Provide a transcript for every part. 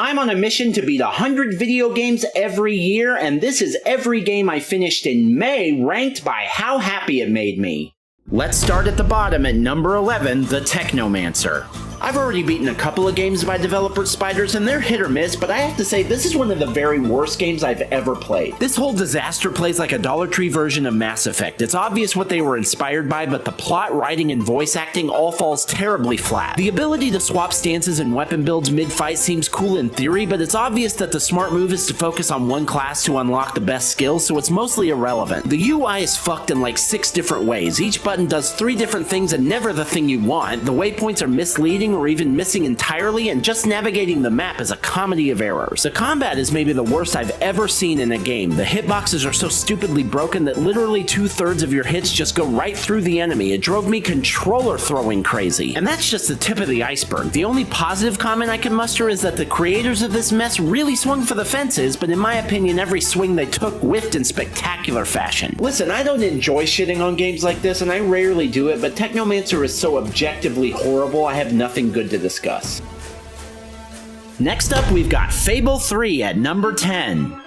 I'm on a mission to beat 100 video games every year, and this is every game I finished in May ranked by how happy it made me. Let's start at the bottom at number 11, The Technomancer. I've already beaten a couple of games by developer Spiders, and they're hit or miss, but I have to say this is one of the very worst games I've ever played. This whole disaster plays like a Dollar Tree version of Mass Effect. It's obvious what they were inspired by, but the plot, writing, and voice acting all falls terribly flat. The ability to swap stances and weapon builds mid-fight seems cool in theory, but it's obvious that the smart move is to focus on one class to unlock the best skills, so it's mostly irrelevant. The UI is fucked in like 6 different ways. Each button does 3 different things and never the thing you want. The waypoints are misleading or even missing entirely, and just navigating the map is a comedy of errors. The combat is maybe the worst I've ever seen in a game. The hitboxes are so stupidly broken that literally 2/3 of your hits just go right through the enemy. It drove me controller throwing crazy. And that's just the tip of the iceberg. The only positive comment I can muster is that the creators of this mess really swung for the fences, but in my opinion every swing they took whiffed in spectacular fashion. Listen, I don't enjoy shitting on games like this, and I rarely do it, but Technomancer is so objectively horrible I have nothing good to discuss. Next up, we've got Fable 3 at number 10.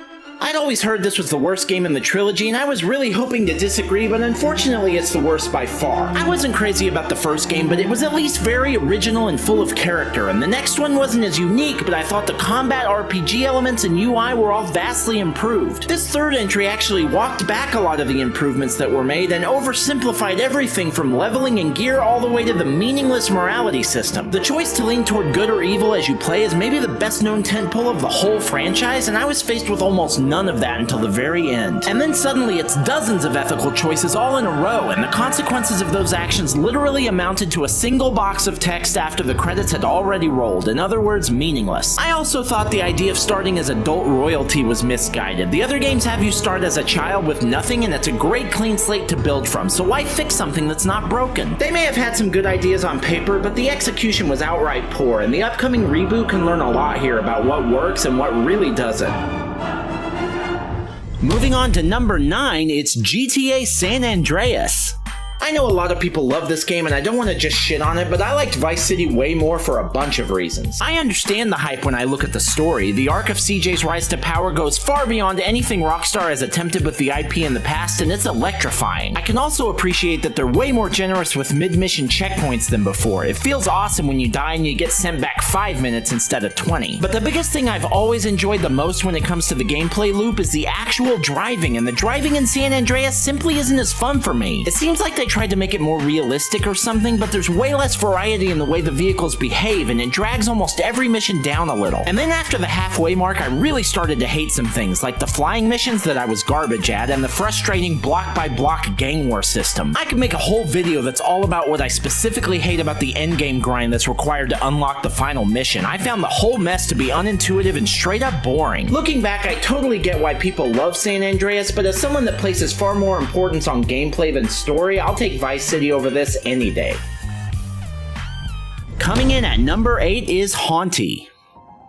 I'd always heard this was the worst game in the trilogy, and I was really hoping to disagree, but unfortunately it's the worst by far. I wasn't crazy about the first game, but it was at least very original and full of character, and the next one wasn't as unique, but I thought the combat, RPG elements, and UI were all vastly improved. This third entry actually walked back a lot of the improvements that were made and oversimplified everything from leveling and gear all the way to the meaningless morality system. The choice to lean toward good or evil as you play is maybe the best known tentpole of the whole franchise, and I was faced with almost none of that until the very end. And then suddenly it's dozens of ethical choices all in a row, and the consequences of those actions literally amounted to a single box of text after the credits had already rolled. In other words, meaningless. I also thought the idea of starting as adult royalty was misguided. The other games have you start as a child with nothing, and it's a great clean slate to build from, so why fix something that's not broken? They may have had some good ideas on paper, but the execution was outright poor, and the upcoming reboot can learn a lot here about what works and what really doesn't. Moving on to number 9, it's GTA San Andreas. I know a lot of people love this game, and I don't want to just shit on it, but I liked Vice City way more for a bunch of reasons. I understand the hype when I look at the story. The arc of CJ's rise to power goes far beyond anything Rockstar has attempted with the IP in the past, and it's electrifying. I can also appreciate that they're way more generous with mid-mission checkpoints than before. It feels awesome when you die and you get sent back 5 minutes instead of 20. But the biggest thing I've always enjoyed the most when it comes to the gameplay loop is the actual driving, and the driving in San Andreas simply isn't as fun for me. It seems like they tried to make it more realistic or something, but there's way less variety in the way the vehicles behave, and it drags almost every mission down a little. And then after the halfway mark, I really started to hate some things, like the flying missions that I was garbage at, and the frustrating block-by-block gang war system. I could make a whole video that's all about what I specifically hate about the endgame grind that's required to unlock the final mission. I found the whole mess to be unintuitive and straight up boring. Looking back, I totally get why people love San Andreas, but as someone that places far more importance on gameplay than story, I'll take Vice City over this any day. Coming in at number 8 is Haunty.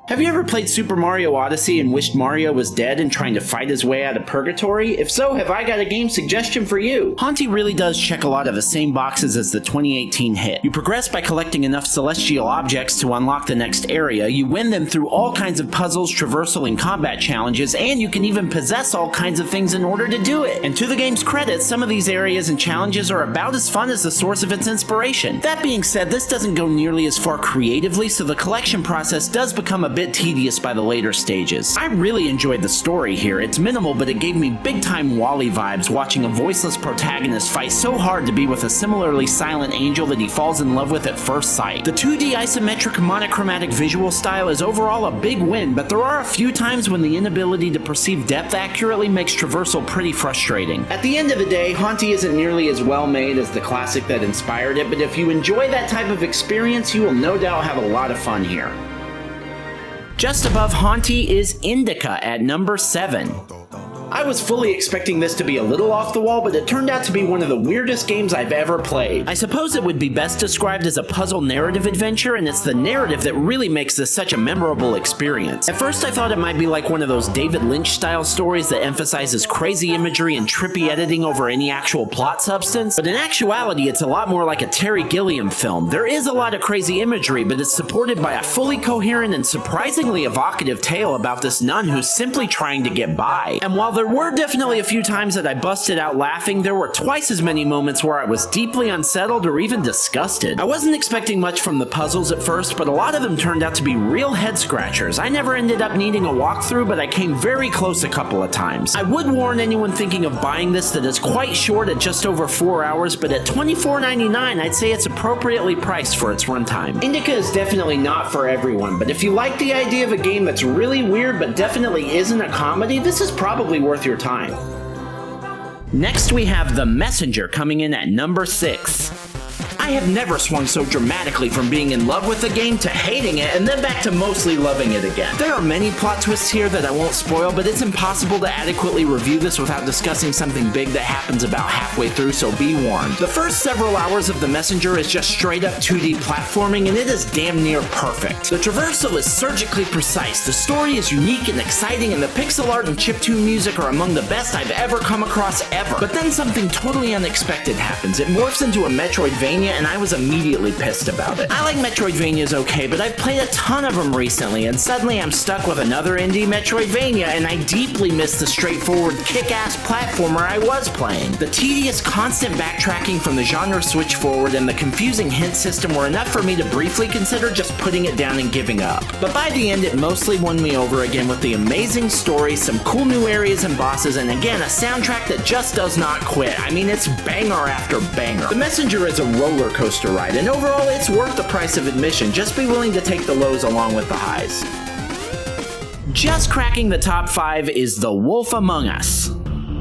Have you ever played Super Mario Odyssey and wished Mario was dead and trying to fight his way out of purgatory? If so, have I got a game suggestion for you. Haunty really does check a lot of the same boxes as the 2018 hit. You progress by collecting enough celestial objects to unlock the next area, you win them through all kinds of puzzles, traversal, and combat challenges, and you can even possess all kinds of things in order to do it. And to the game's credit, some of these areas and challenges are about as fun as the source of its inspiration. That being said, this doesn't go nearly as far creatively, so the collection process does become a bit tedious by the later stages. I really enjoyed the story here. It's minimal, but it gave me big time Wall-E vibes watching a voiceless protagonist fight so hard to be with a similarly silent angel that he falls in love with at first sight. The 2D isometric monochromatic visual style is overall a big win, but there are a few times when the inability to perceive depth accurately makes traversal pretty frustrating. At the end of the day, Haunty isn't nearly as well made as the classic that inspired it, but if you enjoy that type of experience, you will no doubt have a lot of fun here. Just above Haunty is Indica at number 7. I was fully expecting this to be a little off the wall, but it turned out to be one of the weirdest games I've ever played. I suppose it would be best described as a puzzle narrative adventure, and it's the narrative that really makes this such a memorable experience. At first I thought it might be like one of those David Lynch style stories that emphasizes crazy imagery and trippy editing over any actual plot substance, but in actuality it's a lot more like a Terry Gilliam film. There is a lot of crazy imagery, but it's supported by a fully coherent and surprisingly evocative tale about this nun who's simply trying to get by. And while there were definitely a few times that I busted out laughing, there were twice as many moments where I was deeply unsettled or even disgusted. I wasn't expecting much from the puzzles at first, but a lot of them turned out to be real head scratchers. I never ended up needing a walkthrough, but I came very close a couple of times. I would warn anyone thinking of buying this that it's quite short at just over 4 hours, but at $24.99 I'd say it's appropriately priced for its runtime. Indica is definitely not for everyone, but if you like the idea of a game that's really weird but definitely isn't a comedy, this is probably worth your time. Next we have The Messenger coming in at number 6. I have never swung so dramatically from being in love with a game to hating it and then back to mostly loving it again. There are many plot twists here that I won't spoil, but it's impossible to adequately review this without discussing something big that happens about halfway through, so be warned. The first several hours of The Messenger is just straight up 2D platforming, and it is damn near perfect. The traversal is surgically precise, the story is unique and exciting, and the pixel art and chiptune music are among the best I've ever come across ever. But then something totally unexpected happens. It morphs into a Metroidvania, and I was immediately pissed about it. I like Metroidvanias okay, but I've played a ton of them recently, and suddenly I'm stuck with another indie Metroidvania, and I deeply miss the straightforward kick-ass platformer I was playing. The tedious, constant backtracking from the genre switch forward and the confusing hint system were enough for me to briefly consider just putting it down and giving up. But by the end, it mostly won me over again with the amazing story, some cool new areas and bosses, and again, a soundtrack that just does not quit. I mean, it's banger after banger. The Messenger is a roller coaster ride, and overall it's worth the price of admission. Just be willing to take the lows along with the highs. Just cracking the top 5 is The Wolf Among Us.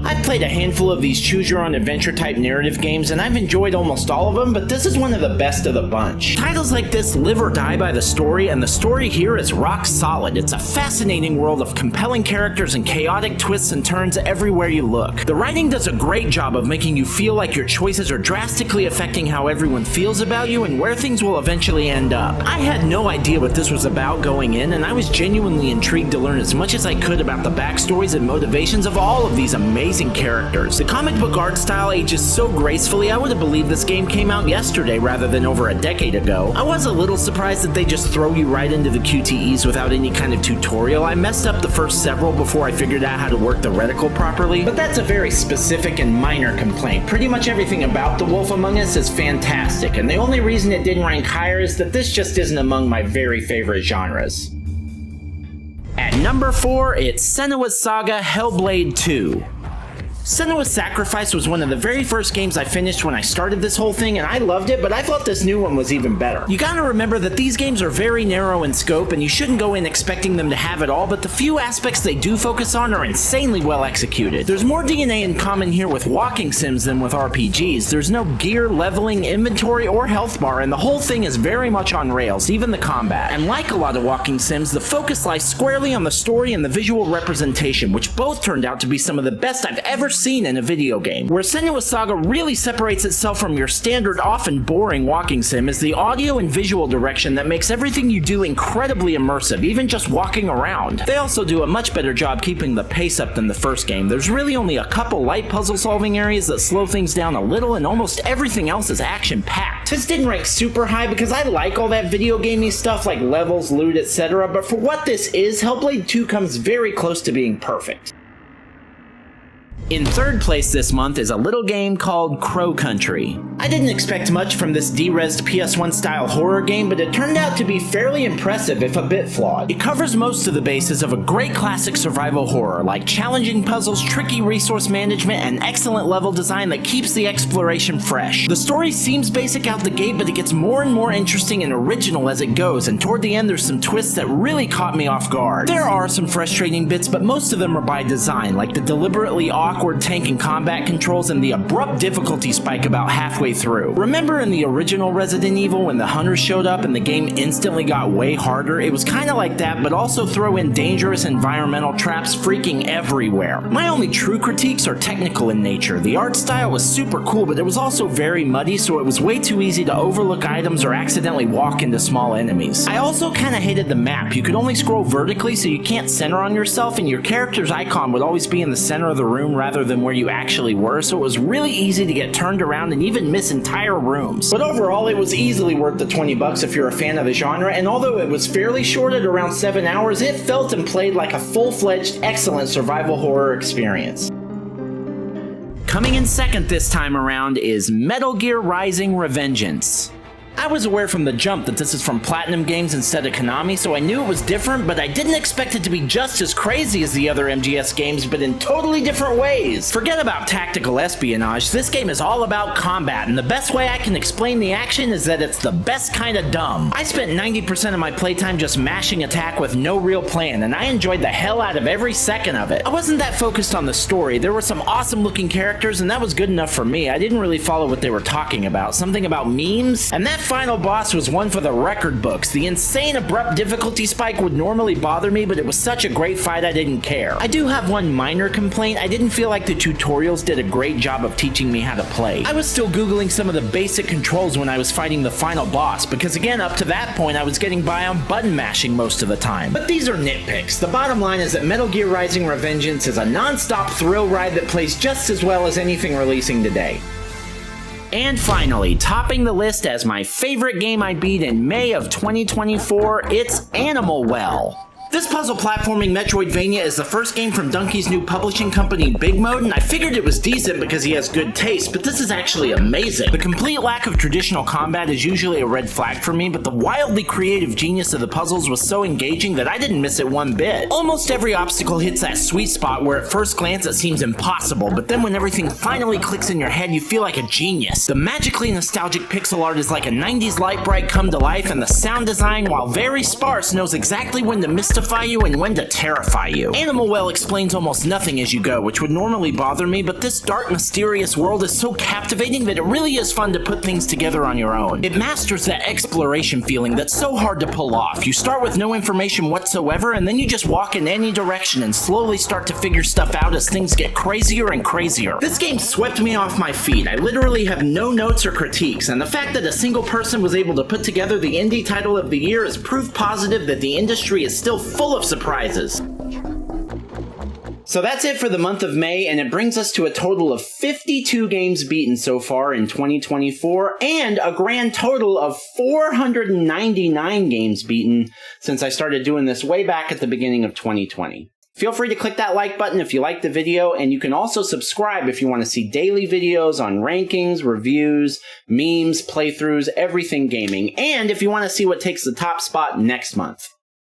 I've played a handful of these choose-your-own adventure-type narrative games, and I've enjoyed almost all of them, but this is one of the best of the bunch. Titles like this live or die by the story, and the story here is rock solid. It's a fascinating world of compelling characters and chaotic twists and turns everywhere you look. The writing does a great job of making you feel like your choices are drastically affecting how everyone feels about you and where things will eventually end up. I had no idea what this was about going in, and I was genuinely intrigued to learn as much as I could about the backstories and motivations of all of these amazing characters. The comic book art style ages so gracefully, I would have believed this game came out yesterday rather than over a decade ago. I was a little surprised that they just throw you right into the QTEs without any kind of tutorial. I messed up the first several before I figured out how to work the reticle properly, but that's a very specific and minor complaint. Pretty much everything about The Wolf Among Us is fantastic, and the only reason it didn't rank higher is that this just isn't among my very favorite genres. At number 4, it's Senua's Saga Hellblade 2. Senua's Sacrifice was one of the very first games I finished when I started this whole thing, and I loved it, but I thought this new one was even better. You gotta remember that these games are very narrow in scope, and you shouldn't go in expecting them to have it all, but the few aspects they do focus on are insanely well executed. There's more DNA in common here with walking sims than with RPGs. There's no gear, leveling, inventory, or health bar, and the whole thing is very much on rails, even the combat. And like a lot of walking sims, the focus lies squarely on the story and the visual representation, which both turned out to be some of the best I've ever seen in a video game. Where Senua's Saga really separates itself from your standard, often boring walking sim is the audio and visual direction that makes everything you do incredibly immersive, even just walking around. They also do a much better job keeping the pace up than the first game. There's really only a couple light puzzle solving areas that slow things down a little, and almost everything else is action-packed. This didn't rank super high because I like all that video gamey stuff like levels, loot, etc., but for what this is, Hellblade 2 comes very close to being perfect. In third place this month is a little game called Crow Country. I didn't expect much from this de-resed PS1 style horror game, but it turned out to be fairly impressive if a bit flawed. It covers most of the bases of a great classic survival horror, like challenging puzzles, tricky resource management, and excellent level design that keeps the exploration fresh. The story seems basic out the gate, but it gets more and more interesting and original as it goes, and toward the end there's some twists that really caught me off guard. There are some frustrating bits, but most of them are by design, like the deliberately awkward awkward tank and combat controls, and the abrupt difficulty spike about halfway through. Remember in the original Resident Evil when the hunters showed up and the game instantly got way harder? It was kinda like that, but also throw in dangerous environmental traps freaking everywhere. My only true critiques are technical in nature. The art style was super cool, but it was also very muddy, so it was way too easy to overlook items or accidentally walk into small enemies. I also kinda hated the map. You could only scroll vertically, so you can't center on yourself, and your character's icon would always be in the center of the room rather than where you actually were, so it was really easy to get turned around and even miss entire rooms. But overall, it was easily worth the $20 if you're a fan of the genre, and although it was fairly short at around 7 hours, it felt and played like a full-fledged, excellent survival horror experience. Coming in second this time around is Metal Gear Rising: Revengeance. I was aware from the jump that this is from Platinum Games instead of Konami, so I knew it was different, but I didn't expect it to be just as crazy as the other MGS games, but in totally different ways. Forget about tactical espionage, this game is all about combat, and the best way I can explain the action is that it's the best kind of dumb. I spent 90% of my playtime just mashing attack with no real plan, and I enjoyed the hell out of every second of it. I wasn't that focused on the story, there were some awesome looking characters, and that was good enough for me. I didn't really follow what they were talking about, something about memes, and that final boss was one for the record books. The insane abrupt difficulty spike would normally bother me, but it was such a great fight I didn't care. I do have one minor complaint. I didn't feel like the tutorials did a great job of teaching me how to play. I was still googling some of the basic controls when I was fighting the final boss, because again, up to that point I was getting by on button mashing most of the time. But these are nitpicks. The bottom line is that Metal Gear Rising: Revengeance is a non-stop thrill ride that plays just as well as anything releasing today. And finally, topping the list as my favorite game I beat in May of 2024, it's Animal Well. This puzzle platforming Metroidvania is the first game from Donkey's new publishing company, Big Mode, and I figured it was decent because he has good taste, but this is actually amazing. The complete lack of traditional combat is usually a red flag for me, but the wildly creative genius of the puzzles was so engaging that I didn't miss it one bit. Almost every obstacle hits that sweet spot where at first glance it seems impossible, but then when everything finally clicks in your head, you feel like a genius. The magically nostalgic pixel art is like a 90s light bright come to life, and the sound design, while very sparse, knows exactly when to mystify you and when to terrify you. Animal Well explains almost nothing as you go, which would normally bother me, but this dark, mysterious world is so captivating that it really is fun to put things together on your own. It masters that exploration feeling that's so hard to pull off. You start with no information whatsoever, and then you just walk in any direction and slowly start to figure stuff out as things get crazier and crazier. This game swept me off my feet. I literally have no notes or critiques, and the fact that a single person was able to put together the indie title of the year is proof positive that the industry is still full of surprises. So that's it for the month of May, and it brings us to a total of 52 games beaten so far in 2024, and a grand total of 499 games beaten since I started doing this way back at the beginning of 2020. Feel free to click that like button if you liked the video, and you can also subscribe if you want to see daily videos on rankings, reviews, memes, playthroughs, everything gaming, and if you want to see what takes the top spot next month.